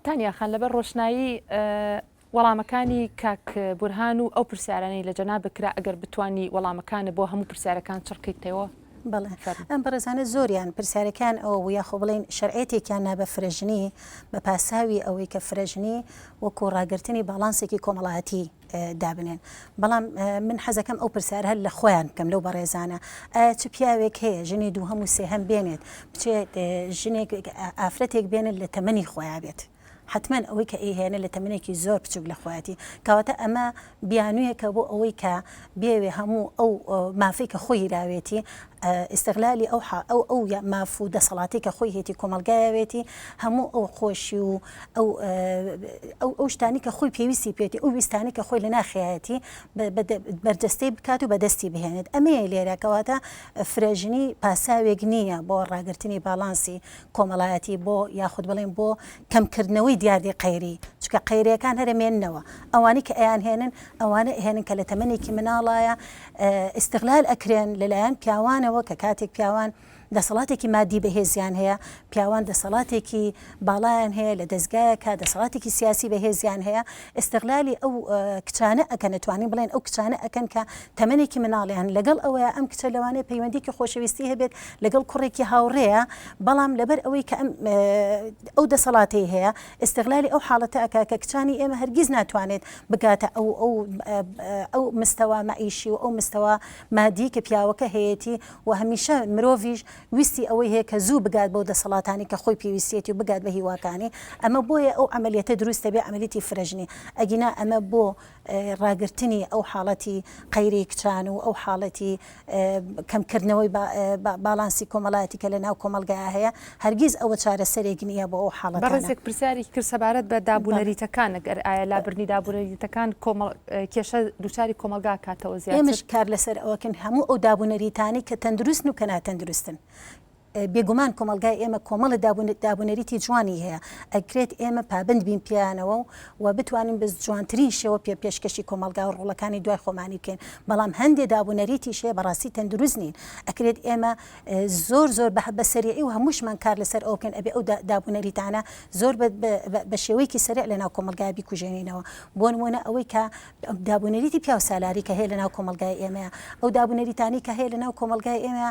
تانیا خان لەبەر ڕۆشنایی وەڵامەکانی کاک بورهان و ئەو پرسیارانەی لە جەناب بکرا ئەگەر بتوانی وەڵامەکانە بۆ هەموو پرسیارەکان چڕکەیتەوە. بەڵێ ئەم بەڕێزانە زۆریان پرسیارەکان ئەو یاخۆ بڵین شەرعێتێکیان نابە فرەژنی بە پاساوی ئەوەی کە فرەژنی وەکو ڕاگررتنی باڵانسێکی کۆمەڵایەتی دابنێن. بەڵام من حەزەکەم ئەو پرسیار هەر لە خۆیان بکەم لەو بەڕێزانە ئایا چ پیاوێک هەیە ژنی دوو هەموو سێهەم بێنێت بچێت ژنێک ئافرەتێک بێنێت لە تەمەنی خۆیان بێت. حتمما ئەوەی کە ئێهێنە لە تەمەنێکی زۆر بچوک لە خۆیەتی کەواتە ئەمە بیانوویەکە بۆ ئەوەی کە بێوێ هەموو ئەو مافەی کە خۆی راوێتی استغلالی ئەو ماف و دەسەڵاتی کە خۆی هێتی کۆمەلگایەوێتی هەموو ئەو خۆشی و ئەو شتانی کە خۆی پێویستی پێێتی ئەو ویستانی کە خۆی لە ناخیایەتی بەردەستەی بکات و بەدەستی بهێنێت ئەمەیە لێرەکەواتە فرەژنی پاساوێک نییە بۆ ڕاگررتنی باڵانسی کۆمەڵایەتی بۆ یاخود بڵێن بۆ کەمکردنەوەی دیاردی قەیری چکە قەیریەکان هەرمێننەوە ئەوانی کە ئەیان هێنن ئەوانە هێنن کە لە تەمەنێکی مناڵایە استغلال ئەکرێن لەلایەن پیاوانەوە کە کاتێک پیاوان دەسەڵاتێکی مادی بەهێزیان هەیە پیاوان دەسەڵاتێکی باڵایان هەیە لە دەستگایەکە دەسەڵاتێکی سیاسی بەهێزیان هەیە استغلالی ئەو کچانە ئەکەن نتوانین بڵێن ئەو کچانە ئەکەن کە تەمەنێکی مناڵیان لەگەڵ ئەوەیە ئەم کچە لەوانەیە پەیوەندیکی خۆشەویستی هەبێت لەگەڵ کوڕێکی هاوڕێیە بەڵام لەبەر ئەوەی کە ئەو دەسەڵاتی هەیە استغلالی ئەو حاڵەتە ئەکا کە کچانی ئێمە هەرگیز ناتوانێت بگاتە ئەو مستەوا مەعیشی و ئەو مستەوا مادی کە پیاوەکە هەیەی و هەمیشە مرۆڤیش ویستی ئەوەی هەیە کە زوو بگات بۆ دەسەڵاتانی کە خۆی پێویستێتی و بگات بە هیواکانی ئەمە بۆیە ئەو عملیەتە دروستە بێ عملیەتی فرەژنی ئەگینا ئەمە بۆ ڕاگررتنی ئەو حاڵەتی قەیری کچان و ئەو حاڵەتی کەمکردنەوەی باڵانسی کۆمەڵایەتی کە لە ناو کۆمەلگای هەیە هەرگیز ئەوە چارەسەرێک نییە بۆ ئەو حاڵەت. بەڕێزێک پرسیاری کرد سەبارەت بە دابوونەریتەکان ئەگەر ئایا لابرنی دابوونەریتەکان کێشە دووچاری کۆمەلگا کاتەوە زیاتر ئێمەش کار لەسەر ئەوەکەن هەموو ئەو دابوونەریتانی کە تەندروستن و کە ناتەندروستن. بێگومان کۆمەلگای ئێمە کۆمەڵە دابوونەریتی جوانی هەیە ئەکرێت ئێمە پابند بین پیانەوە و بتوانین بە جوانترین شێوە پێشکەشی کۆمەلگا و ڕوڵەکانی دوای خۆمانی بکەین بەڵام هەندێک دابوونەریتی شەیە بەڕاستی تەندروست نین ئەکرێت ئێمە زۆر بە سەریعی و هەمووشمان کار لەسەر ئەو بکەین ئەبێ ئەو دابوونەریتانە زۆر بە شێوەیەکی سەریع لە ناو کۆمەلگای بیکوژێنینەوە بۆ نمونە ئەوەی کە دابوونەریتی پیا و سالاری کە هەیە لە ناو کۆمەلگای ئێمەیە ئەو دابوونەریتانی کە هەیە لە ناو کۆمەلگای ئێمە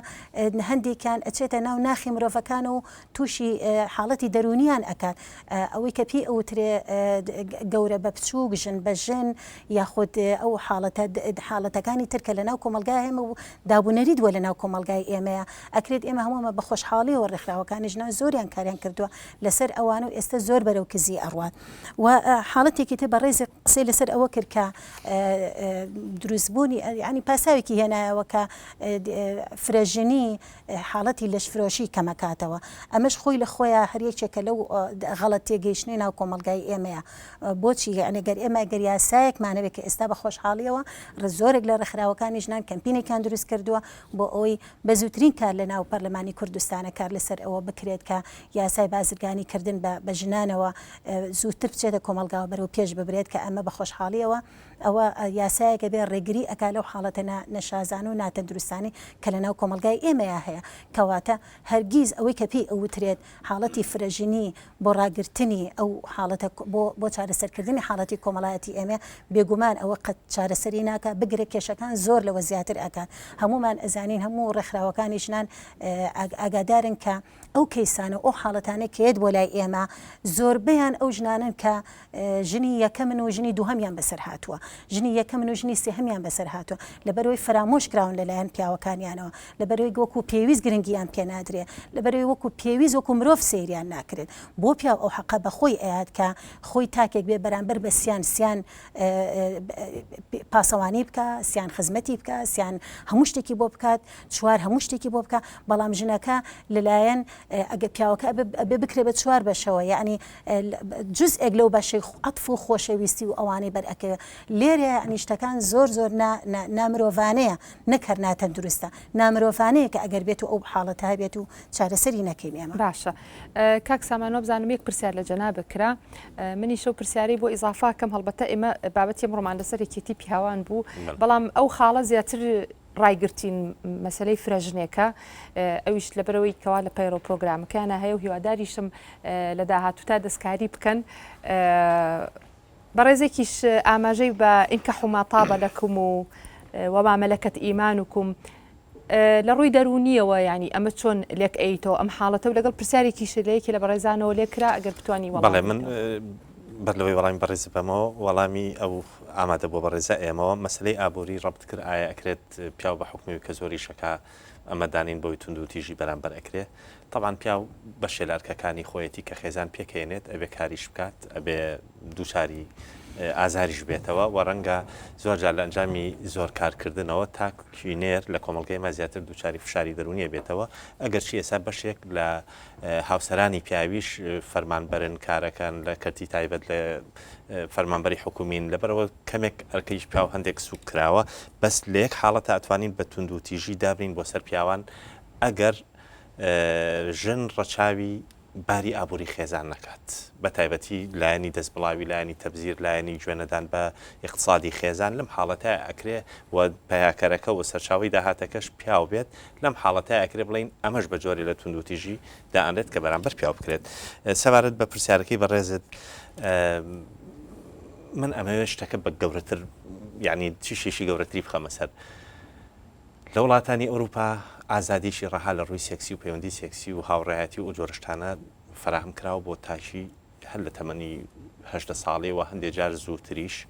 هەندێکیان ئەچێتە ناخی مرۆڤەکان و تووشی حاڵەتی دەرونیان ئەکات ئەوەی کە پێی ئەوترێ گەورە بە بچوو گژن بە ژن یاخود ئەو حاڵەتەکانی ترکە لە ناو کۆمەلگای هێمە و دابوونەری دووە لە ناو کۆمەلگای ئێمەیە ئەکرێت ئێمە هەموومە بە خۆشحاڵیەوە ڕێکخراوەکانی ژنە زۆریان کاریان کردووە لەسەر ئەوان و ئێستا زۆر بەرەو کزی ئەڕوات و حاڵەتێکی تر بە ڕێزی قسەی لەسەر ئەوە کرد کە دروستبوونی ینی پاساوێکی هێنایەوە کە فرەژنی حاڵەتی لەشفرۆشی کەمەکاتەوە ئەمەش خۆی لە خۆیان هەریەکێکە لەو غەڵەت تێگەیشتنی ناو کۆمەلگای ئێمەیە بۆچی ئەگەر ئێمە گەریاسایەکمانەوێت کە ئێستا بە خۆشحاڵیەوە زۆرێک لە ڕێکخراوەکانی ژنان کەمپینێکیان دروست کردووە بۆ ئەوەی بە زووترین کار لە ناو پەرلەمانی کوردستانە کار لەسەر ئەوە بکرێت کە یاسای بازرگانی کردن بە ژنانەوە زووتر بچێتە کۆمەلگاوە بەرەو پێش ببرێت کە ئەمە بە خۆشحاڵیەوە ئەوە یاسایەکە بێ ڕێگری ئەکا لەو حاڵەتە نەشازان و ناتەندروستانی کە لە ناو کۆمەلگای ئێمەیە هەیە کەواتە هەرگیز ئەوەی کە پێی ئەوترێت حاڵەتی فرەژنی بۆ ڕاگررتنی ئەو حاڵەتە بۆ چارەسەرکردنی حاڵەتی کۆمەڵایەتی ئێمە بێگومان ئەوە قەت چارەسەری ناکە بگرێت کێشەکان زۆر لەوە زیاتر ئەکات هەمومان ئەزانین هەموو ڕێکخراوەکانی ژنان ئاگادارن کە ئەو کەیسانە ئەو حاڵەتانە کێت بۆ لای ئێمە زۆربیان ئەو ژنانن کە ژنی یەکەمن و ژنی دووهەمیان بەسەر هاتووە ژنی یەکەمن و ژنی سێهەمیان بەسەر هاتووە لەبەرەوەی فرامۆش کراون لەلایەن پیاوەکانیانەوە لەبەرەوەی وەکو پێویست گرنگیان پێ نادرێ لەبەرەوەی وەکو پێویست وەکو مرۆڤ سەیریان ناکرێت بۆ پیاو ئەو حەقە بە خۆی ئەیات کە خۆی تاکێک بێ بەرامبەر بە سیان پاسەوانی بکە سیان خزمەتی بکە سیان هەموو شتێکی بۆ بکات چوار هەموو شتێکی بۆ بکە بەڵام ژنەکە لەلایەن ئەگە پیاوەکە بێ بکرێ بە چوار بەشەوە یعنی جزئێک لەو بەشەی عەتف و خۆشەویستی و ئەوانەی بەرئەکەوێت لێرە یعنی شتەکان زۆر نامرۆڤانەیە نەک هەر ناتەندروستە نامرۆڤانەیە کە ئەگەر بێت و ئەو حاڵەتە بێت و چارەسەری نەکەین ئێمە. باشە کاک سامانۆ بزانم یەک پرسیار لە جەناب بکرا منی شەو پرسیاری بۆ ئیزافا کەم هەڵبەتە ئێمە بابەتی ئەمڕۆمان لەسەر یەکێتی پیاوان بوو بەڵام ئەو خاڵە زیاتر ڕایگرتین مەسلەی فرەژنێکە ئەویش لەبەرەوەی کەوا لە پەیڕۆ پرۆگرامەکانە هەیە و هیواداریشم لە داهاتووتا دەستکاری بکەن بەڕێزێکیش ئاماژەی بە ئینکەحو ما طاب لەکم و وما مەلەکەت ئیمانکم لە ڕووی دەرونیەوە ینی ئەمە چۆن لێک ئەیتەوە ئەم حاڵەتە و لەگەڵ پرسیارێکیش لەیەکی لە بەڕێزانەوە لێکرا ئەگەر بتوانی بەڵێ من بەرلەوەی وەڵامی بەڕێز بەمەوە وەڵامی ئەو ئامادە بۆ بەڕێزە ئێمەوە مەسلەی ئابووری ڕەبت کرد ئایا ئەکرێت پیاو بە حکمی کە زۆری شەکە ئەمە دانین بۆی تونند و تیژی بەرامبەر ئەکرێ طبعاان پیاو بە شێلارکەکانی خۆیەتی کە خێزان پێکێنێت ئەبێ کاریش بکات ئەبێ دووچاری ئازاریش بێتەوە و ڕەنگە زۆر جار لە ئەنجامی زۆر کارکردنەوە تاکوینێر لە کۆمەلگەی زیاتر دووچاری فشاری دەرونیە بێتەوە ئەگەر چی ئێستا بەشێک لە هاوسەرانی پیاویش فەرمانبەرن کارەکان لە کەرتی تایبەت لە فەرمانبەری حکومین لەبەرەوە کەمێک ئەرکەیش پیاو هەندێک سوک کراوە بەس لە یەک حاڵەتە ئەتوانین بە تونند و تیژی دابرین بۆ سەر پیاوان ئەگەر ژن ڕەچاوی باری ئابووری خێزان نکات بە تایبەتی لایەنی دەست بڵاوی لایەنی تەبزیر لایەنی گوێنەدان بە اقتصادی خێزان لەم حاڵەتە ئەکرێ و پەیاکەرەکە و سەرچاوی داهاتەکەش پیاو بێت لەم حاڵەتە ئەکرێ بڵین ئەمەش بە جۆری لە تونند و تیژی دائەنێت کە بەرامبەر پیاو بکرێت سەبارەت بە پرسیارەکەی بەڕێزت من ئەمەوێ شتەکە بە گەورەتر یعنی چیشێکی گەورەتری بخەمە سەر لە وڵاتانی ئەوروپا ئازادیشی ڕەها لە ڕووی سێکسی و پەیوەندی سێکسی و هاوڕێهاتی و جۆرەشتانە فراهم کراوە بۆ تاشی هەر لە تەمەنی 18 ساڵی و هەندێک جار زووتریش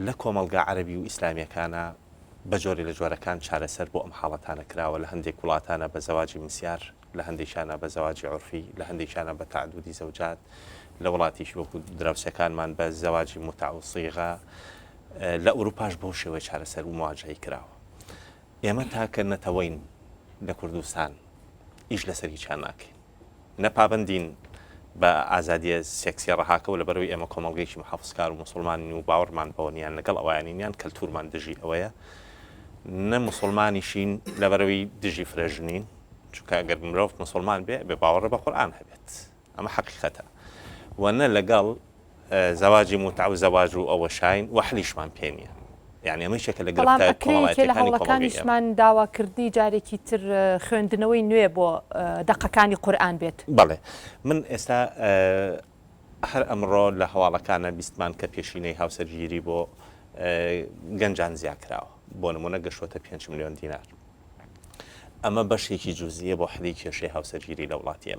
لە کۆمەلگا عەرەبی و ئیسلامیەکانە بە جۆری لە جۆرەکان چارەسەر بۆ ئەم حاڵەتانە کراوە لە هەندێک وڵاتانە بە زەواجی مسیار لە هەندێکشانە بە زەواجی عورفی لە هەندێکشانە بە تعدودی زەوجات لە وڵاتیش وەکو دراوسەکانمان بە زەواجی متع و صیغە لە ئەوروپاش بۆ شێوەی چارەسەر و مواجهەی کراوە ئێمە تاکە نەتەوەین لە کوردستان ئیش لەسەری چیان ناکەین نەپابندین بە ئازادیە سێکسی ڕەهاکەوە لەبەرەوەی ئێمە کۆمەڵگەیەکی محافزکار و مسلمانی و باوەڕمان بەوەنیان لەگەڵ ئەوانینیان کەلتورمان دژی ئەوەیە نە مسلمانیشین لەبەرەوەی دژی فرەژنین چونکە ئەگەر مرۆڤ مسلمان بێ باوەڕە بە قورئان هەبێت ئەمە حەقیقەتە و نە لەگەڵ زەواجی متع و زەواج و ئەوە شاین و حلیشمان پێ نییە یعنی ئەمە شێکە لە لە هەوڵەکانیشمان داواکردنی جارێکی تر خوێندنەوەی نوێ بۆ دەقەکانی قورئان بێت بەڵێ من ئێستا هەر ئەمڕۆ لە هەواڵەکانە بیستمان کە پێشینەی هاوسەرگیری بۆ گەنجان زیاکراوە بۆ نمونە گەشتوەتە 5 ملیۆن دینار ئەمە بەشێکی جوزیە بۆ حلی کێشەی هاوسەرگیری لە وڵاتی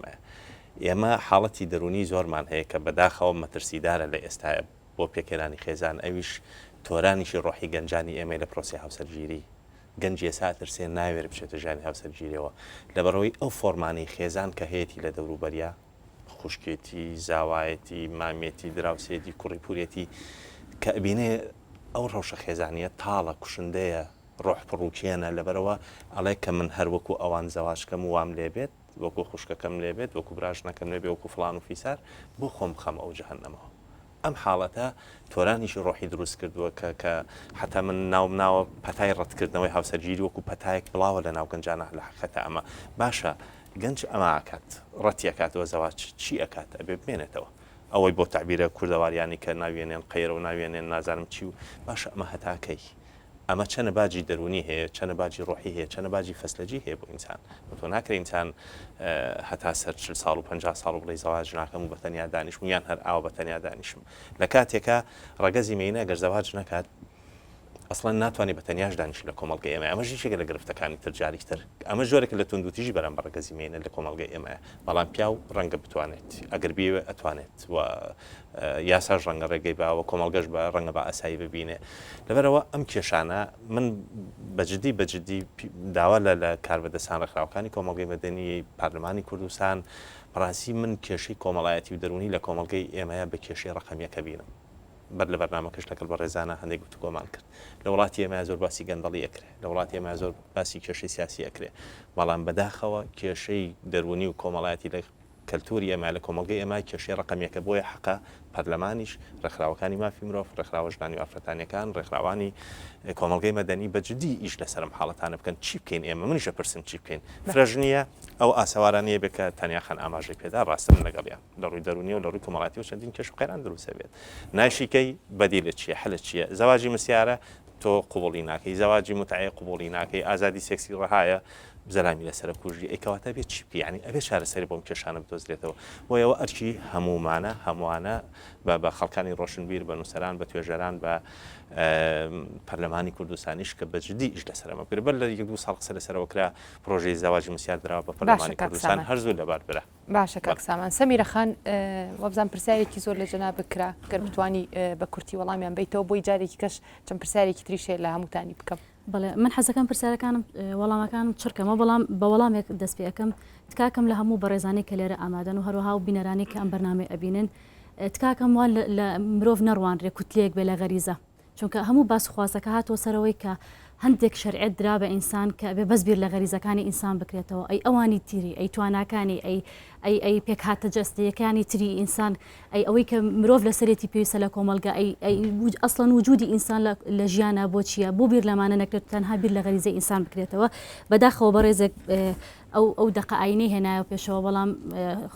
ئێمە حاڵەتی دەرونی زۆرمان هەیە کە بەداخەوە مەترسیدارە لە ئێستاە بۆ پێکێرانی خێزان ئەویش تۆرانیشی ڕۆحی گەنجانی ئێمە لە پرۆسی هاوسەرگیری گەنجی ساترسێ ناوێر بچێتە ژانی هاوسەرگیریەوە لەبەرەوەی ئەو فۆرمانەی خێزان کە هەیەی لە دەوروبەریا خوشکێتی زاوایەتی مامێتی دراوسێتی کوڕیپورێتی کە ئەبینێ ئەو ڕەوشە خێزانیە تاڵە کوشندەیە ڕۆح پڕووکێنە لەبەرەوە ئەڵێ کە من هەروەکو ئەوان زەواجکەم و وام لێبێت وەکو خوشکەکەم لێبێت وەکو براژنەکەم لێبێ وەکو فڵان و فیسار بۆ خۆم بخەمە ئەو جەهەنەمەوە ئەم حاڵەتە تۆرانیشی ڕۆحی دروست کردووە کە حتا من ناوە پەتای ڕەتکردنەوەی هاوسەرگیری وەکو پەتایەک بڵاوە لە ناو گەنجانە لە حقەتە ئەمە باشە گەنج ئەمە ئاکات ڕەتیەکاتەوە زەواج چی ئەکات ئەبێ بمێنێتەوە ئەوەی بۆ تعبیرە کوردەواریانی کە ناوێنێن قەیرە و ناوێنێن نازانم چی و باشە ئەمە هەتاکەی ئەمە چەنە باجی دەرونی هەیە چەنە باجی ڕۆحی هەیە چەنە باجی فەسلەجی هەیە بۆ ئینسان تۆ ناکرێ ئینسان هەتا سەر 40 ساڵ و 50 ساڵ و بڵێ زەواج ناکەم و بەتەنیا دانیشم یان هەر ئاوە بەتەنیا دانیشم لە کاتێکە ڕەگەزی مینە گەر زەواج نکات ئەسڵەن ناتوانێت بەتەنیاش دانیشی لە کۆمەڵگەی ئێمە ئەمەش یەکێکە لە گرفتەکانی تر جاریتر ئەمە جۆرێک لە تونند و تیژی بەرامبەر ڕەگەزی مینە لە کۆمەڵگەی ئێمەیە بەڵام پیاو ڕەنگە بتوانێت ئەگەر بیوێ ئەتوانێت و یاساش ڕەنگە ڕێگەی باوە کۆمەڵگەش بە ڕەنگە بە ئاسایی ببینێ لەبەرەوە ئەم کێشانە من بەجددی داوا لە کاربەدەستان ڕێکخراوەکانی کۆمەڵگەی مەدەنی پارلەمانی کوردستان بەڕاستی من کێشەی کۆمەڵایەتی و دەرونی لە کۆمەڵگەی ئێمەیە بە کێشەی ڕقەمیەکە بینم بەر لە بەرنامەکەش لەگەڵ بە ڕێزانە هەندێک گفتوگۆمان کرد لە وڵاتی ئێمە زۆر باسی گەندەڵی ئەکرێ لە وڵاتی ئێمە زۆر باسی کێشەی سیاسی ئەکرێ بەڵام بەداخەوە کێشەی دەرونی و کۆمەڵایەتی لە کەلتوری ئێمە لە کۆمەڵگەی ئێمە کێشەی ڕقەمیەکە بۆیە حەقە پەرلەمانیش ڕێکخراوەکانی مافی مرۆڤ ڕێکخراوە ژنانی و ئافرەتانیەکان ڕێکخراوانی کۆمەڵگەی مەدەنی بەجددی ئیش لەسەرم حاڵەتانە بکەن چی بکەین ئێمە منیشە پرسم چی بکەین فرەژنیە ئەو ئاسەوارانەیە بکە تەنیاخەن ئاماژەی پێدا ڕاستن لەگەڵیان لە ڕووی دەرونی و لە ڕووی کۆمەڵاتی و چەندین کێش و قەیران دروستە بێت ناشیکەی بەدیلە چییە حلە چییە زەواجی مسیارە تۆ قوبڵی ناکەی زەواجی متعە قوبڵی ناکەی ئازادی سێکسی ڕەهایە بزەلامی لەسەر کوژی ئەیکەواتە بێت چی پیانی ئەبێ چارەسەری بۆم کێشانە بدۆزرێتەوە بۆیەوە ئەرکی هەمووانە بە خەڵکانی ڕۆشنبیر بە نووسەران بە توێژەران بە پەرلەمانی کوردستانیش کە بەجددی ئیش لەسەرەمە کرد بەر لە 1-2 ساڵ قسە لەسەرەوە کرا پرۆژەی زەواجی مسیار درراوە بە پەرلەمانی کوردستان هەر زوو لەبار برا باشە کاک سامان سەمیرە خان وەبزان پرسیارێکی زۆر لە جەناب بکرا گەر بتوانی بە کورتی وەڵامیان بیتەوە بۆی جارێکی کەش چەند پرسیارێکی تریشێ لە هەمووتانی بکەم بەڵێ من حەزەکەم پرسیارەکانم وەڵامەکانم چرکەمە بەڵام بە وەڵامێک دەست پێ ئەەکەم تکاکەم لە هەموو بەڕێزانەی کە لێرە ئامادەن و هەروەها و بینەرانی کە ئەم بەرنامە ئەبینن تکاکەم وان لە مرۆڤ نەڕوانرێ کوتلەیەک بێ لە غەریزە چونکە هەموو باسخوازەکە هاتووە سەرەوەی کە هەندێک شەرعێت درا بە ئینسان کە بێ بەس بیر لە غەریزەکانی ئینسان بکرێتەوە ئەی ئەوانی تیری ئەی تواناکانی ئەی پێک هاتە جەستەیەکانی تری ئینسان ئەوەی کە مرۆڤ لە سەرێتی پێویستە لە کۆمەلگا ئەسڵەن وجودی ئینسان لە ژیانە بۆ چییە بۆ بیر لەمانە نەکرێت تەنها بیر لە غەریزەی ئینسان بکرێتەوە بەداخەوە بەڕێزێک ئەو دەقائینەی هێنایە پێشەوە بەڵام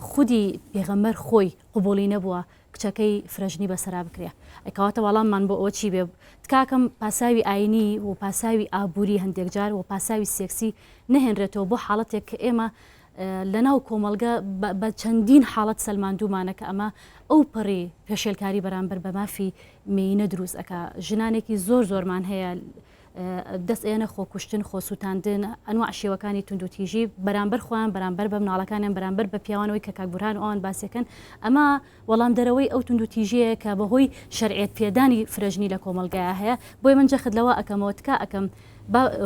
خودی پێغەمبەر خۆی قوبوڵی نەبووە کچەکەی فرەژنی بەسەرا بکرێ ئەکەواتە وەڵاممان بۆ ئەوە چی بێ تکاکەم پاساوی ئاینی و پاساوی ئابووری هەندێک جار و پاساوی سێکسی نەهێنرێتەوە بۆ حاڵەتێک کە ئێمە لەناو کۆمەلگە بە چەندین حاڵەت سەلماندوومانە کە ئەمە ئەو پەڕی پێشێلکاری بەرامبەر بە مافی مینە دروست ئەکا ژنانێکی زۆرمان هەیە دەست ئێنە خۆکوشتن خۆسووتاندن ئەنواع شێوەکانی تونند و تیژی بەرامبەر خۆیان بەرامبەر بە مناڵەکانیان بەرامبەر بە پیاوانەوەی کە کاکبورهان ئەوان باسیەکەن ئەمە وەڵام دەرەوەی ئەو تونند و تیژەیە کە بەهۆی شەرعێت پێدانی فرەژنی لە کۆمەلگایە هەیە بۆی من جەخت لەوە ئەەکەمەوە تکا ئەەکەم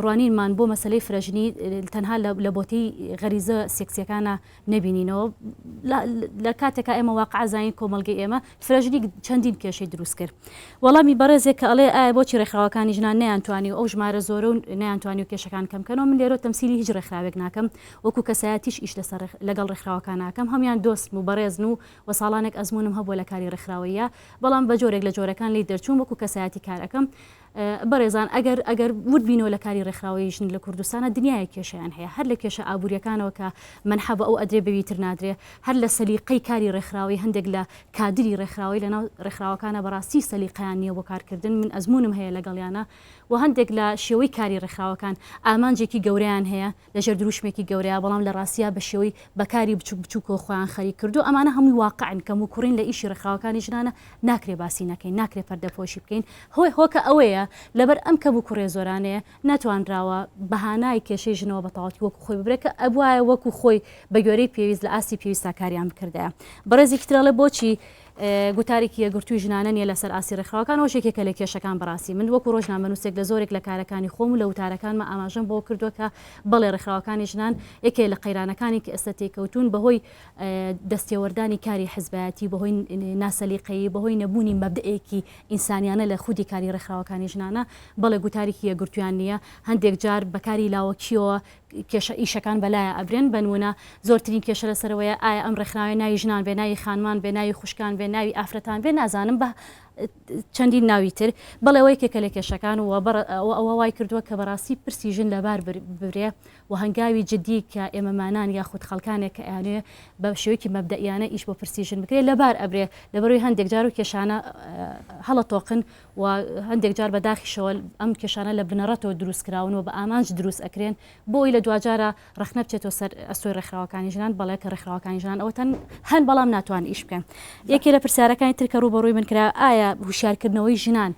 ڕوانینمان بۆ مەسلەی فرەژنی تەنها لە بۆتی غەریزە سێکسیەکانە نبینینەوە لە کاتێکا ئێمە واقع زانین کۆمەلگەی ئێمە فرەژنی چەندین کێشەی دروست کرد وەڵامی بەڕێزێک کە ئەڵێ ئایا بۆچی ڕێکخراوەکانی ژنان نەیانتوانی و ئەو ژمارە زۆرە و نەیانتوانی و کێشەکان کەمکەنەوە من لێرە تەمسیلی هیچ ڕێکخراوێک ناکەم وەکو کەسایەتیش ئیش لەگەڵ ڕێکخراوەکان ناکەم هەمیان دۆست و بەڕێزن و ساڵانێک ئەزمونم هەبووە لە کاری ڕێکخراوەیە بەڵام بە جۆرێک لە جۆرەکان لی دەرچوون وەکو کەسایەتی کارەکەم بەڕێزان ئەگەر وردبینەوە لە کاری ڕێکخراوەی ژن لە کوردستانە دنیای کێشیان هەیە هەر لە کێشە ئابوووریەکانەوە کە منحەبە ئەو ئەدرێ بەویتر نادرێ هەر لە سەلیقەی کاری ڕێکخراوەی هەندێک لە کادری ڕێکخراوەی لەناو ڕێکخراوەکانە بەڕاستی سەلیقەیان نییە بۆ کارکردن من ئەزمونم هەیە لەگەڵیانە و هەندێک لە شێوەی کاری ڕێکخراوەکان ئامانجێکی گەورەیان هەیە لەژێر دروشمێکی گەورەیە بەڵام لە ڕاستیە بە شێوەی بەکاری بچووکۆ خۆیان خەریک کردو ئەمانە هەمووی واقعن کەم و کوڕین لە ئیشی ڕێکخراوەکانی ژنانە ناکرێ باسی نەکەین ناکرێ پەردەپۆشی بکەین هۆکە ئەوەیە لەبەر ئەم کەم و کوڕێ زۆرانەیە ناتوانراوە بەهانای کێشەی ژنەوە بە تەواوەتی وەکو خۆی ببرێکە ئەبوایە وەکو خۆی بە گوێرەی پێویست لە ئاسی پێویستە کاریان بکردەیە بەڕێزی ترەڵێ بۆچی گوتارێکی یەگرتووی ژنانە نیە لەسەر ئاسی ڕێکخراوەکان ئەو شێکێکە لە کێشەکان بەڕاستی من وەکو ڕۆژنامەنووسێک لە زۆرێک لە کارەکانی خۆم و لە وتارەکانمە ئاماژەم بۆ کردووە کە بەڵێ ڕێکخراوەکانی ژنان یەکێ لە قەیرانەکانی کە ئێستا تێکەوتون بەهۆی دەستێوەردانی کاری حزبایەتی بەهۆی ناسەلیقەیی بەهۆی نەبوونی مەبدئێکی ئینسانیانە لە خودی کاری ڕێکخراوەکانی ژنانە بەڵێ گوتارێکی یەگرتویان نییە هەندێک جار بەکاری لاوەکیەوە کێشە ئیشەکان بەلایە ئەبرێن بنمونە زۆرترین کێشە لەسەرەوەیە ئایا ئەم ڕێکخراوی ناوی ژنان بێ ناوی خانمان بێ ناوی خوشکان بێ ناوی ئافرەتان بێ نازانم بە چەندین ناوی تر بەڵێەوەی کێکە لە کێشەکان و ئەوە وای کردووە کە بەڕاستی پرسی ژن لەبار ببرێ و هەنگاوی جدی کە ئێمەمانان یا خودت خەڵکانێک کە ئەیانێ بە شێوەیەکی مەبدەیانە ئیش بۆ پرسی ژن بکرێت لەبار ئەبرێ لەبەرەوەی هەندێک جار و کێشانە هەڵە تۆقن و هەندێک جار بەداخیشەوە ئەم کێشانە لە بنەڕەتەوە دروستکراون و بە ئامانج دروست ئەکرێن بۆی لە دوجارە ڕخنە بچێتەوە سەر ئەسۆی ڕێکخراوەکانی ژنان بەڵێ کە ڕێکخراوەکانی ژنان ئەوەتەن هەن بەڵام ناتوان ئیش بکەن یەکێ لە پرسیارەکانی ترکە ڕوبەڕووی من کرا ئایا هوشیارکردنەوەی ژنان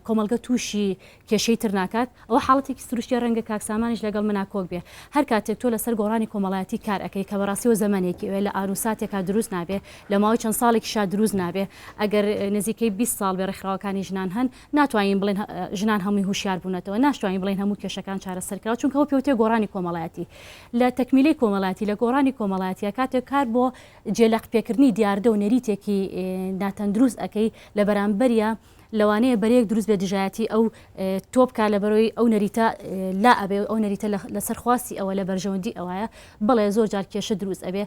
کۆمەلگە تووشی کێشەی تر ناکات ئەوە حاڵەتێکی سروشتی ڕەنگە کاکسامانیش لەگەڵ مناکۆک بێ هەر کاتێک تۆ لەسەر گۆڕانی کۆمەڵایەتی کار ئەەکەی کە بەڕاستیەوە زەمانێکی وێ لە ئاروساتێکا دروست نابێ لە ماوەی چەند ساڵێکیشا دروست نابێ ئەگەر نزیکەی 20 ساڵ بێ ڕێکخراوەکانی ژنان هەن ناتوانین بڵێن ژنان هەمووی هوشیار بوونەتەوە ناشتوانین بڵێن هەموو کێشەکان چارەسەرکراوە چونکە ئەوە پێوتێ گۆڕانی کۆمەڵایەتی لە تەکمیلەی کۆمەڵایەتی لە گۆڕانی کۆمەڵایەتیە کاتێک کار بۆ جێلەق پێکردنی دیاردە و نەریتێکی ناتەندروست ئەەکەی لە بەرامبەریە لەوانەیە بەرەیەک دروست بێ دژایەتی ئەو تۆپکە لە بەرەوەی ئەو نەریتە لا ئەبێ ئەو نەریتە لەسەر خواستی ئەوە لە بەرژەوەندی ئەوەیە بڵێ زۆر جار کێشە دروست ئەبێ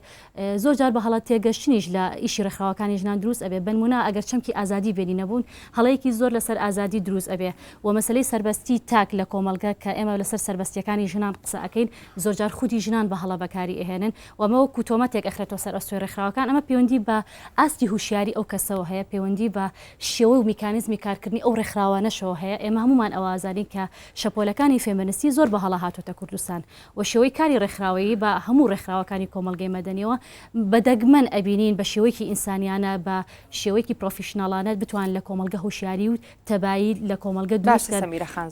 زۆر جار بە هەڵات تێگەشتنیش لە ئیشی ڕێکخراوەکانی ژنان دروست ئەبێ بنمونە ئەگەر چەمکی ئازادی بێنی نەبوون هەڵەیەکی زۆر لەسەر ئازادی دروست ئەبێ و مەسلەی سەربەستی تاک لە کۆمەلگە کە ئێمە لەسەر سەربەستیەکانی ژنان قسە ئەەکەین زۆر جار خودی ژنان بە هەڵە بەکاری ئەهێنن و ئەمەوە کوتۆمەتێک ئەخرێتەوە سەر ئەستۆی ڕێکخراوەکان ئەمە پەیوەندی بە ئاستی هوشیاری ئەو کەسەوە هەیە پەیوەندی بە شێوە و میکانیزمی ڕسمی کارکردنی ئەو ڕێکخراوانەشەوە هەیە ئێمە هەمومان ئەوازانی کە شەپۆلەکانی فێمەنستی زۆر بە هەڵا هاتوتە کوردستان و شێوەی کاری ڕێکخراوەیی بە هەموو ڕێکخراوەکانی کۆمەلگەی مەدەنیەوە بەدەگمەن ئەبینین بە شێوەیەکی ئینسانیانە بە شێوەیەکی پرۆفیشناڵانە بتوان لە کۆمەلگە هوشیاری و تەبایی لە کۆمەلگە دروستکرد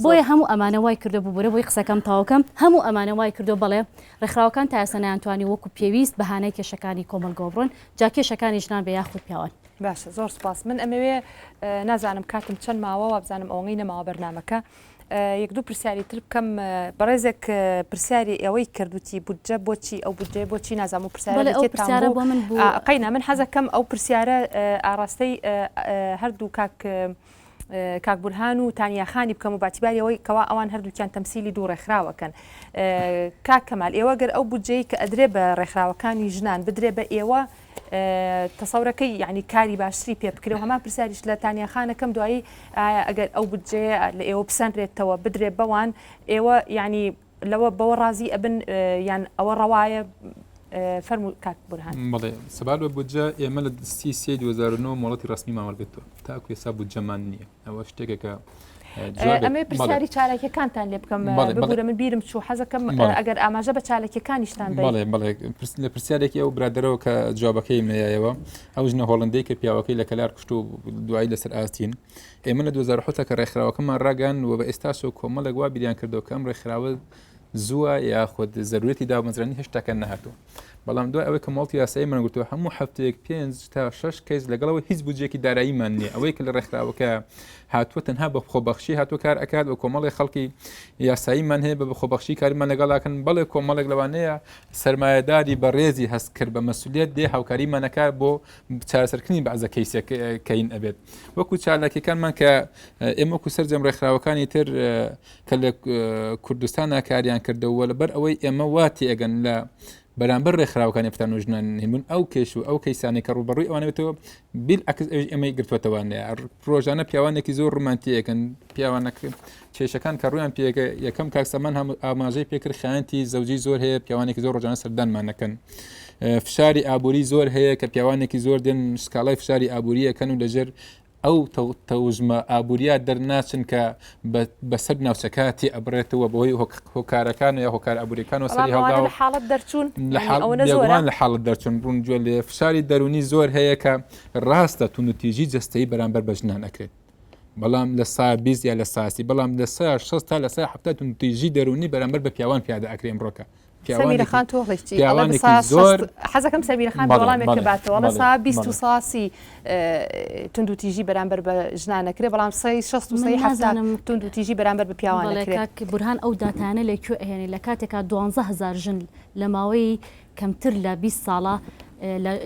بۆیە هەموو ئەمانە وای کردو بووبرە بۆی قسەکەم تاوکەم هەموو ئەمانە وای کردو بەڵێ ڕێکخراوەکان تا ئێستا نەیانتوانی وەکو پێویست بەهانەی کێشەکانی کۆمەلگە بڕۆن جا کێشەکانی ژنان بە یاخود پیاوان. باشە زۆر سپاس من ئەمەوێ نازانم کاتم چەند ماوە وابزانم ئەوەی نەماوە بەرنامەکە یەک دوو پرسیاری تر بکەم بەڕێزێک پرسیاری ئەوەی کردوتی بودجە بۆچی ئەو بودجێ بۆچی نازانم و پرسیارە قەینا من حەزەکەم ئەو پرسیارە ئاراستەی هەردوو کاک بورهان و تانیاخانی بکەم و باتیباریەوەی کەوا ئەوان هەردووکیان تەمسیلی دوو ڕێکخراوەکەن کاک کەمال ئێوە گەر ئەو بودجەی کە ئەدرێ بە ڕێکخراوەکانی ژنان بدرێ بە ئێوە تەسەورەکەی یعنی کاری باشتری پێ بکرێ و هەمان پرسیاریش لە تانیاخانەکەم دوایی ئەگەر ئەو بودجێ لە ئێوە بسەندرێتەوە بدرێ بەوان ئێوە ینی لەوە بەوە ڕازی ئەبن یان ئەوە ڕەوایە فەرمو کاک بورهان. بەڵێ سەبار بە بودجە ئێمە لە 30 2009 مۆڵەتی ڕسمی مامەڵگرتووە تاکو ێستا بودجەمان نییە ئەوە شتێکەکە ئەمێ پرسیاری چالێکەکانتان لێ بکەم ببوورە من بیرم چوو حەزەکەم ئەگەر ئاماژە بە چالێکەکانیشتان بڵێ لە پرسیارێکی ئەو برادرەوە کە جوابەکەی منایەوە ئەو ژنە هۆڵندەی کە پیاوەکەی لە کەلار کوشت و دوایی لەسەر ئاستین ئێمە لە 2010 کە ڕێکخراوەکەمان ڕاگەن و بە ئێستاش و کۆمەڵێک وا بیریان کردەوە کەم ڕێکخراوە زووە یاخود زەروەتی دامەزرانی هێشتاکە نەهاتوو بەڵام دوای ئەوەی کە مۆڵتی یاسایی منگوتووە هەموو هەفتەیەک 5 تا 6 کەس لەگەڵەوە هیچ بودجێکی داراییمان نییە ئەوەی کە لە ڕێکخراوەکە هاتووە تەنها بە خۆبەخشی هاتووە کار ئەکات و کۆمەڵی خەڵکی یاساییمان هەیە بە خۆبەخشی کاریمان لەگەڵاکەن بەڵێ کۆمەڵێک لەوانەیە سەرمایەداری بەڕێزی هەست کرد بە مەسوولیت دێ هاوکاریمانەکار بۆ چارەسەرکردنی بەعزە کەین ئەبێت وەکو چالاکیەکانمان کە ئێمە وەکو سەرجەم ڕێکخراوەکانی تر کە لە کوردستانە کاریان کردەوە لەبەر ئەوەی ئێمە واتی ئەگەن لە بەرامبەر ڕێکخراوەکانی فتان و ژنان هێنبوون ئەو کێش و ئەو کەیسانی کە ڕوبەڕووی ئەوانە بێتەوە بیلعکس ئەمەی گرتووەتەوانەیە ڕۆژانە پیاوانێکی زۆر ڕومانتیەکەن پیاوانە کێشەکان کە ڕویان پێەکە یەکەم کاکسەمان هەم ئاماژەی پێکرد خیانەتی زەوجی زۆر هەیە پیاوانێکی زۆر ڕۆژانە سەردانمانەکەن فشاری ئابووری زۆر هەیە کە پیاوانێکی زۆر دێن سکاڵای فشاری ئابووریەکەن و لەژێر ئەو تەوژمە ئابووریات دەرناچن کە بەسەر ناوچەکاتی ئەبرێتەوە بەهۆی هۆکارەکان یا هۆکار ئابووریەکان و سەری هەڵدا حاڵەت دەرچوون لە حاڵت دەرچوون ڕوون گوێ لێ فشاری دەرونی زۆر هەیە کە ڕاستە توندوتیژی جەستەیی بەرامبەر بە ژنان ئەکرێت بەڵام لە سا 20 یا لە ساسی بەڵام لە سا 6 تا لە سا 70 توندوتیژی دەرونی بەرامبەر بە پیاوان پیادە ئەکرێن ڕۆکە سەمیرەخان تۆڵێکی زۆر حەزەکەم سەمیرەخان بەڵامێک باتەوە لە سا 20 ساسی توندوتیژی بەرامبەر بە ژنانەکرێ بەڵام 60 توندوتیژی بەرامبەر بە پیاوانەکرێت بورهان ئەو داتانە لەکوێ ئەهێنێ لە کاتێکا 12000 ژن لە ماوەی کەمتر لە 20 ساڵە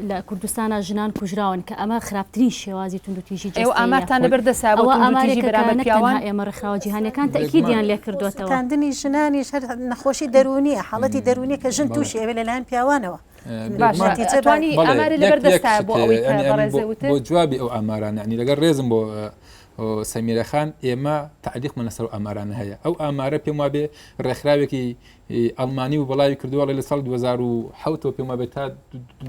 لە کوردستانە ژنان کوژراون کە ئەمە خراپترین شێوازی توندوتیژی جەستەیە ئەماتان لەبەردەسا بۆ توندوتیژی بەرامبەر پیاوان ئێمە ڕێکخراوە جیهانیەکان تەکیدیان لێ کردوێتەوە تاندنی ژنانیش هەر نەخۆشی دەرونیە حاڵەتی دەرونی کە ژن تووشی ئەوێ لەلایەن پیاوانەوە باشتوانی ئەمارە لەبەردەستا بۆ ئەوەی بەڕێزەوتر بۆ جوابی ئەو ئامارانە ینی لەگەڵ ڕێزم بۆ سەمیرەخان ئێمە تعلیقمە لەسەر ئامارانە هەیە ئەو ئامارە پێم وابێ ڕێکخراوێکی ئەڵمانی و بەڵاوی کردووە لە ساڵ 2007 پێم وابێت تا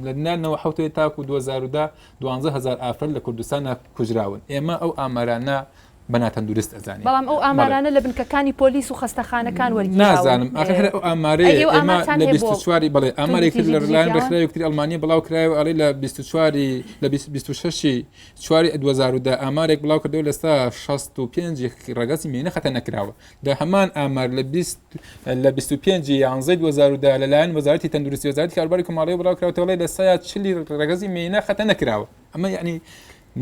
لەنانەوە حوتێ تاکو 2010 12000 ئافرەت لە کوردستانە کوژراون ئێمە ئەو ئامارانە بەناتەن درست ئەزانین بەڵام ئەو ئامارانە لە بنکەکانی پۆلیس و خەستەخانەکان وەرگیراون نازانم ئاخر ئەو ئامارەی ئێمە لە 24 بەڵێ ئامارێکی لە ڕلایەن ڕێکخراوێکی ئەڵمانی بڵاو کرایەوە ئەڵێ لە 24 لە 26 چواری 2010 ئامارێک بڵاو کردەوە لە ستا 65 ڕەگەزی مێنە خەتە نەکراوە دا هەمان ئامار لە 25 یانزەی 2010 لەلایەن وەزارەتی تەندروستی وەزارەتی کاروباری کۆمەڵی بڵاو کراوەوە لە سا 40 ڕەگەزی مێنە خەتە نەکراوە ئەمە یعنی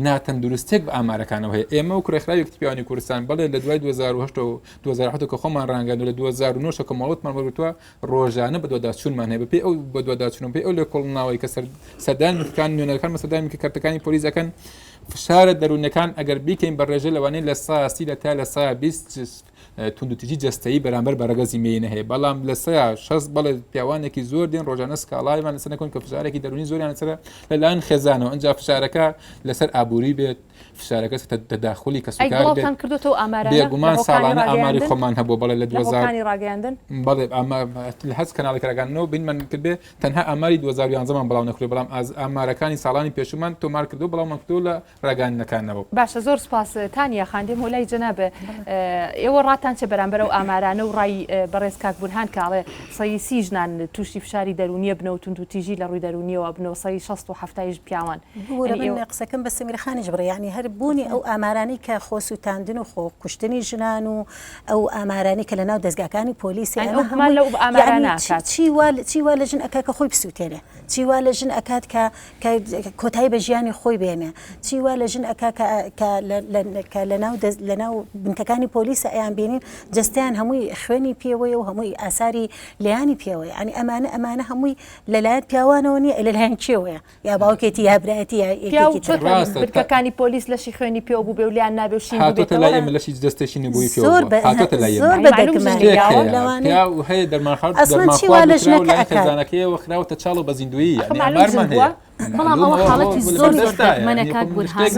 ناتەندروستێک بە ئامارەکانەوە هەیە ئێمە و ڕێکخراوێکی پیاوانی کوردستان بەڵێ لە دوای 2010 و 2010 کە خۆمان ڕانگەاند و لە 2009 کە ماڵوتمان وەرگرتووە ڕۆژانە بە دوواداچوونمان هەیە بەپێی ئەو بە دوواداچوون پێی ئەو لە کۆڵناوی کە سەردانیەکان نوێنەکان مەسەردانی کە کارتەکانی پۆلیسەکان فشارە دەروونەکان ئەگەر بیکەین بە ڕێژە لەوانەیە لە ساسی لە تا لە سا 20 توندوتیژی جستایی بەرامبەر بەرەگە زیمینە هەیە بەڵام لە سەیە 6 بەڵێ پیاوانێکی زۆر دێن ڕۆژانە سکاڵایمان لەسەر نەکەن کە فشارێکی دەرونی زۆریان لەسەر لەلایەن خێزانەوە ئەنجا فشارەکە لەسەر ئابووری بێت فشارەکە تەداخلی کەسوکار کردوتەوە ئامارە بێگومان ساڵانە ئاماری خۆمان هەبوو بەڵێ لە 2000 ڕاگەاندن بەڵێ هەست کەناڵی کارەکانەوە بینمان کردێ تەنها ئاماری 2011مان بەڵاو نەکرێ بەڵام ئامارەکانی ساڵانی پێشمان تۆمار کردو بەڵام مەکتوب لە ڕاگەاندنەکانەوە باشە زۆر سپاس تانیا خاندێم و لای جەنابێ ئێوە ڕاتان چه بەرامبەر ئەو ئامارانە و ڕای بەڕێز کاک بورهان کاڵێ سەی 30 ژنان تووشی فشاری دەرونیە بنەوە و توندوتیژی لە ڕووی دەرونیەوە بنەوە سەی 60 پیاوان قسەکەم بە سەمیرخانیش بڕێ ینی هەر بوونی ئەو ئامارانی کە خۆسووتاندن و خۆ کوشتنی ژنان و ئەو ئامارانی کە لەناو دەستگاکانی پۆلیسی چیوا لە ژن ئەکا کە خۆی بسووتێنێ چیوا لە ژن ئەکات کە کۆتایی بە ژیانی خۆی بێنێ چیوا لە ژن ئەکا کە لەناو بنکەکانی پۆلیسە ئەیان بینین جستیان هەمووی خوێنی پێوەیە و هەمووی ئاساری لیانی پێوەیە ینی ئەمانە هەمووی لەلایەن پیاوانەوە نیە لەلایەن کێوەیە یا باوکێتی یا برایەتی بنکەکانی پۆلیس لەشی خوێنی پێوە بوو بێ و لیان نابێ و شین لەشی دەستێکی نبووی زۆر هەیە دەرمانخەزانەکەیەوە خراوەتە چاڵ بە زیندویی ئەمارمان هەیە بەڵام ئەوە حاڵەتی زۆر دەکمەنەکات بورهان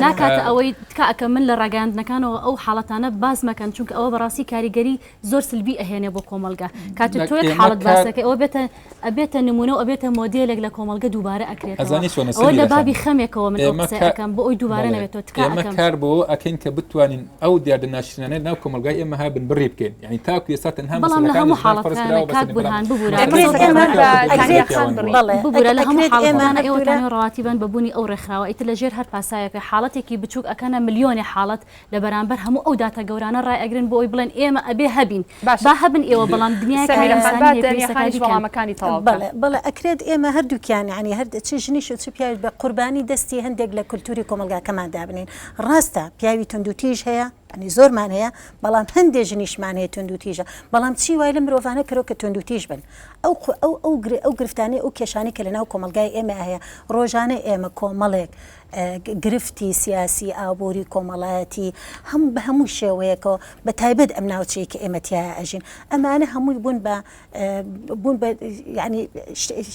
ناکاتە ئەوەی تکاکە من لە ڕاگەاندنەکانەوە ئەو حاڵەتانە باز مەکەن چونکە ئەوە بەڕاستی کاریگەری زۆر سلبی ئەهێنێ بۆ کۆمەلگا کاتە تۆت حاڵەت باسەکە ئەوە ئەبێتە نمونە و ئەبێتە مۆدێلێک لە کۆمەلگە دووبارە ئەکرێتەوە لە بابی خەمێکەوە من قسەکەم بۆ ئەوی دووبارە نەبێتەوە ئێمە کار بۆ ئەکەین کە بتوانین ئەو دیاردەناشرێنێت ناو کۆمەلگای ئێمە ها بن بڕێ بکەین یعنی تاکو ئێستا تەنها بەڵام لە هەموو حاڵەتەکان کات بورهان ببوورە لە هەموو حاڵەتانە ئێوە ڕاتیبان ببوونی ئەو ڕێکخراوە ئیتر لە ژێر هەر پاسایەکە حاڵەتێکی بچووک ئەکەنە ملیۆنی حاڵەت لە بەرامبەر هەموو ئەو داتە گەورانە ڕای ئەگرن بۆ ئەوی بڵێن ئێمە ئەبێ هەبین با هەبن ئێوە بەڵام دنیاکانی بەڵێ ئەکرێت ئێمە هەردووکیان ینی هەر چ ژنیش و چ پیاوی بە قوربانی دەستی هەندێک لە کولتوری کۆمەلگاکەمان دابنین ڕاستە پیاوی توندوتیژ هەیە ئەنی زۆرمان هەیە بەڵام هەندێک ژنیشمان هەیە توندوتیژە بەڵام چی وای لە مرۆڤانە کەرۆ کە توندوتیژ بن ئەو گرفتانەی ئەو کێشانی کە لەناو کۆمەلگای ئێمە هەیە ڕۆژانە ئێمە کۆمەڵێک گرفتی سیاسی ئابووری کۆمەڵایەتی بە هەموو شێوەیەکەوە بە تایبەت ئەم ناوچەیە کە ئێمە تایە ئەژین ئەمانە هەمووی بوون بە ینی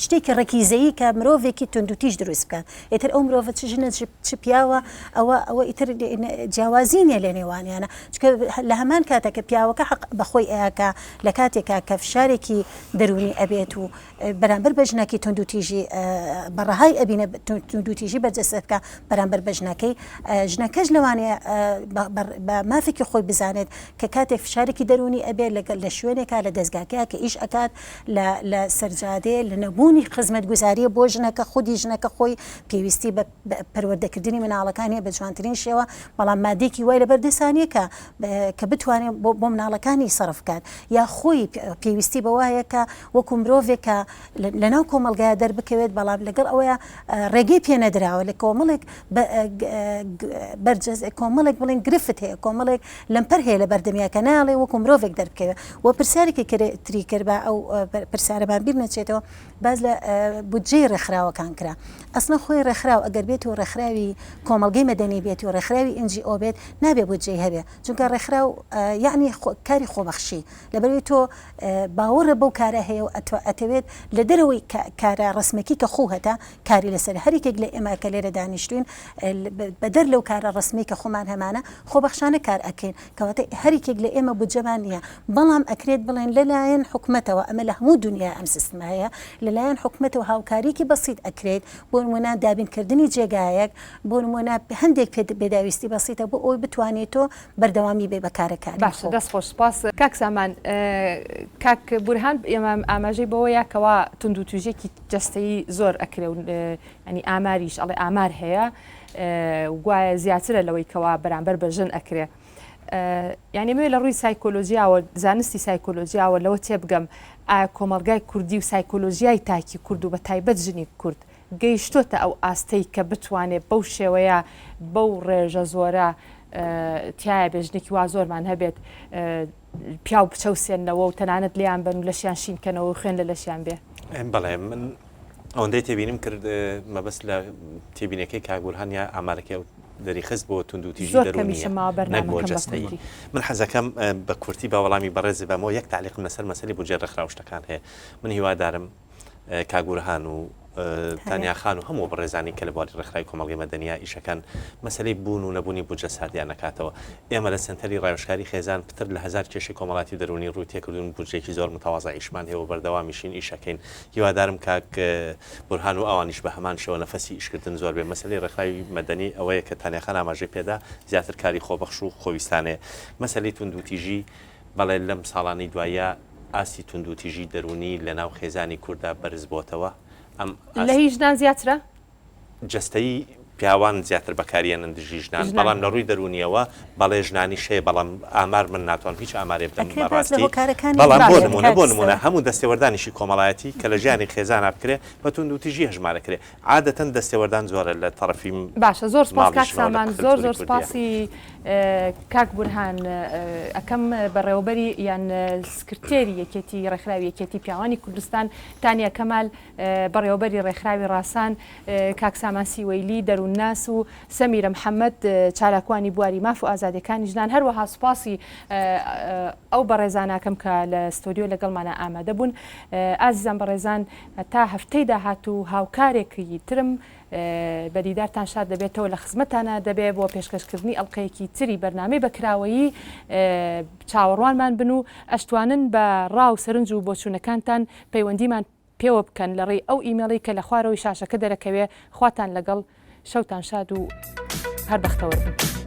شتێکی ڕەکیزەیی کە مرۆڤێکی توندوتیژ دروست بکات ئێتر ئەو مرۆڤە چ ژنە چ پیاوە ئەوە ئیتر جیاوازینە لە نێوانیانە چکە لە هەمان کاتە کە پیاوەکە حەق بەخۆی ئەیاکە لە کاتێکا کە فشارێکی دەرونی ئەبێت و بەرامبەر بە ژنەکەی توندوتیژی بەڕەهای ئەبینە توندوتیژی بەرجەستە بکە بەرامبەر بە ژنەکەی ژنەکەش لەوانەیە بە مافێکی خۆی بزانێت کە کاتێک فشارێکی دەرونی ئەبێت لەگەڵ لە شوێنێکا لە دەستگاکەیە کە ئیش ئەکات لە سەرجادێ لە نەبوونی خزمەت گوزاریە بۆ ژنەکە خودی ژنەکە خۆی پێویستی بە پەروەردەکردنی مناڵەکانی بە جوانترین شێوە بەڵام مادێکی وای لە بەردەسانیە کە بتوانێت بۆ مناڵەکانی سەرف بکات یا خۆی پێویستی بەوایە کە وەکو مرۆڤێکە لەناو کۆمەلگایە دەربکەوێت بەڵام لەگەڵ ئەوەیە ڕێگەی پێنەدراوە لە کۆمەڵێک بەرجەز کۆمەڵێک بڵێن گرفت هەیە کۆمەڵێک لەمپەر هەیە لە بەردەمیاکە ناڵێ وەکو مرۆڤێک دەربکەوێت و پرسیارێکی تری کرد بە ئەو پرسیارەمان بیر نەچێتەوە باز لە بودجەی ڕێکخراوەکان کرا ئەسڵە خۆی ڕێکخراو ئەگەر بێت و ڕێکخراوی کۆمەلگەی مەدەنی بێت و ڕێکخراوی NGO بێت نابێ بودجەی هەبێ چونکە ڕێکخراو یعنی کاری خۆبەخشی لەبەروی تۆ باوەڕە بەو کارە هەیە و ئەتەوێت لە دەرەوەی کارە ڕسمێکی کە خۆ هەتا کاری لەسەر هەرێکێک لە ئێمە کە لێرە دانیشتوین بەدەر لەو کارە ڕسمی کە خۆمان هەمانە خۆبەخشانە کار ئەکەین کەواتە هەرێکێک لە ئێمە بودجەمان نییە بەڵام ئەکرێت بڵێن لەلایەن حکومەتەوە ئەمە لە هەموو دنیا ئەم سیستمایە لەلایەن حکومەتەوە هاوکاریکی بەسیط ئەکرێت بۆ نمونە دابینکردنی جێگایەک بۆ نمونە هەندێک پێداویستی بەسیتە بۆ ئەوی بتوانێتەوە بەردەوامی بێ بەکارەکان باشە دەست خۆش سپاس کاک سامان کاک بورهان ئێمە ئاماژەی بەوەیە کەوا توندوتیژێکی جەستەیی زۆر ئەکرێ و ینی ئاماریش ئەڵێ ئامار هەیە گوایە زیاترە لەوەی کەوا بەرامبەر بە ژن ئەکرێ یعنی مێ لە ڕووی سایکۆلۆژیاوە زانستی سایکۆلۆژیاوە لەوە تێبگەم ئایا کۆمەلگای کوردی و سایکۆلۆژیای تاکی کورد و بە تایبەت ژنی کورد گەیشتۆتە ئەو ئاستەی کە بتوانێت بەو شێوەیە بەو ڕێژە زۆرە تایە بێژنێکی وا زۆرمان هەبێت پیاو بچەوسێنەوە و تەنانەت لیان بن و لەشیان شینکەنەوە و خوێن لە لەشیان بێ بەڵێ من ئەوەندەی تێبینیم کرد مەبەست لە تێبینەکەی کاگورهان یا ئامارەکە دەریخست بۆ توندوتیژی زۆر دەرونیە کەمیشەماوە نەک بۆ بەرنامەکەم بە جەستەیی. کوردی. من حەزەکەم بە کورتی بە وەڵامی بەڕێز بەمەوە یەک تعلیقم لەسەر مەسەلی بۆ جێڕەخراو شتەکان هەیە. من هیوادارم کاگورهان و تانیاخان و هەموو بەڕێزانی کە لە بواری ڕێکخراوی کۆمەڵگەی مەدەنیا ئیشەکان مەسلەی بوون و نەبوونی بودجە ساردیان نکاتەوە. ئێمە لە سنتەری ڕایۆشکاری خێزان پتر لە 1000 کێشەی کۆمەڵاتی دەرونی ڕووی تێکردون بودجێکی زۆر متەواضع ئیشمان هەیە و بەردەوامیشین ئیشەکەین. هیوادارم کاک بورهان و ئەوانیش بە هەمان شێوە نەفەسی ئیشکردن زۆر بێ. مەسلەی ڕێکخراوی مەدەنی ئەوەیە کە تانیاخان ئاماژەی پێدا زیاتر کاری خۆبەخش و خۆویستانەیە. مەسلەی توندوتیژی بەڵێ لەم ساڵانی دوایە ئاسی توندوتیژی دەرونی لە ناو خێزانی کووردا بەرز بۆتەوە. لە هیچ ژنان زیاترە؟ جەستەیی پیاوان زیاتر بەکاریەنن دژی ژنان بەڵام لە ڕووی دەرونیەوە بەڵێ ژنانی شێ بەڵام ئامار من ناتوان هیچ ئامارێ بدەم بەڕاستی. بەڵام بۆ نمونە هەموو دەستێوەردانیشی کۆمەڵایەتی کە لە ژیانی خێزانە بکرێ بە توندوتیژی هەژمارەکرێ. عادەتەن دەستێوەردان زۆرە لە تەرەفی باشە. زۆر سپاس کاک سامان، زۆر سپاسی کاک بورهان. ئەەکەم بەڕێوەبەری یان سکرتێری یەکێتی ڕێکخراوی یەکێتی پیاوانی کوردستان تانیا کەمال، بەڕێوەبەری ڕێکخراوی ڕاسان کاک سامان سیوەیلی دەروونناس و سەمیرە محەممەد چالاکوانی بواری ماف و ئازادەکانی ژنان. هەروەها سوپاسی ئەو بەڕێزاناکەم کە لە ستۆدیۆ لەگەڵمانە ئامادە بوون. ئازیزان بەڕێزان تا هەفتەی داهات و هاوکارێکی ترم بەدیدارتان شاد دەبێتەوە لە خزمەتانە دەبێت بۆ پێشکەشکردنی ئەڵلقەیەکی تری بەرنامەی بەکراوەیی چاوەڕوانمان بن و ئەشتوانن بە ڕاو سەرنج و بۆچوونەکانتان پەیوەندیمان پێوە بکەن لە ڕێی ئەو ئیمێڵی کە لە خوارەوەی شاشەکە دەرەکەوێ. خواتان لەگەڵ، شەوتان شاد و هەر بەختەوە بن.